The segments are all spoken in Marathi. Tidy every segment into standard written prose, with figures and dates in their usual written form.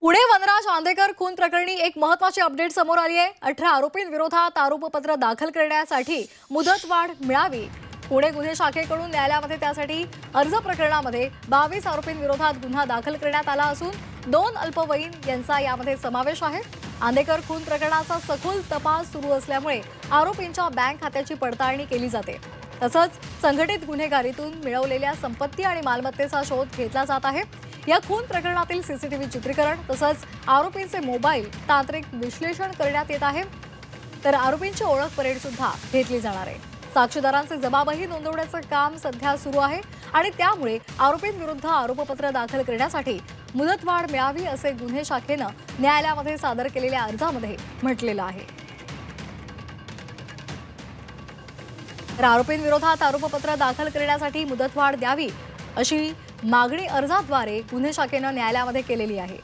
पुणे वनराज आंदेकर खून प्रकरणी एक महत्त्वाची अपडेट समोर आली आहे। 18 आरोपींविरोधात आरोपपत्र दाखल करण्यासाठी मुदतवाढ मिळावी। पुणे गुन्हे शाखेकडून न्यायालयामध्ये त्यासाठी अर्ज प्रकरणामध्ये 22 आरोपींविरोधात गुन्हा दाखल करण्यात आला असून 2 अल्पवयीन यांचा यामध्ये समावेश आहे। आंदेकर खून प्रकरणाचा सखोल तपास सुरू असल्यामुळे आरोपींच्या बँक खात्याची पडताळणी केली जाते। तसंच संघटित गुन्हेगारीतून मिळवलेल्या संपत्ती आणि मालमत्तेचा शोध घेतला जात आहे। या खून प्रकरणातील सीसीटीव्ही चित्रीकरण तसंच आरोपींचे मोबाईल तांत्रिक विश्लेषण करण्यात येत आहे। तर आरोपींची ओळख परेड सुद्धा घेतली जाणार आहे। साक्षीदारांचे जबाबही नोंदवण्याचं काम सध्या सुरू आहे आणि त्यामुळे आरोपींविरुद्ध आरोपपत्र दाखल करण्यासाठी मुदतवाढ मिळावी असे गुन्हे शाखेनं न्यायालयामध्ये सादर केलेल्या अर्जामध्ये म्हटलेलं आहे। तर आरोपींविरोधात आरोपपत्र दाखल करण्यासाठी मुदतवाढ द्यावी अशी मागणी अर्जाद्वारे गुन्हे शाखेनं न्यायालयामध्ये केलेली आहे।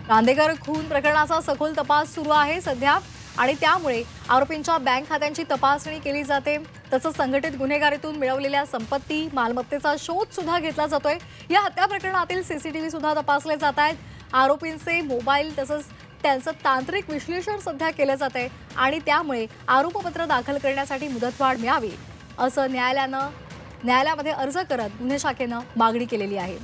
आंदेकर खून प्रकरणाचा सखोल तपास सुरू आहे सध्या आणि त्यामुळे आरोपींच्या बँक खात्यांची तपासणी केली जाते। तसंच संघटित गुन्हेगारीतून मिळवलेल्या संपत्ती मालमत्तेचा शोध सुद्धा घेतला जातोय। या हत्या प्रकरणातील सीसीटीव्ही सुद्धा तपासले जात आहेत। आरोपींचे मोबाईल तसंच त्यांचं तांत्रिक विश्लेषण सध्या केलं जात आहे आणि त्यामुळे आरोपपत्र दाखल करण्यासाठी मुदतवाढ मिळावी असं न्यायालयामध्ये अर्ज करत गुन्हे शाखेनं मागणी केलेली आहे।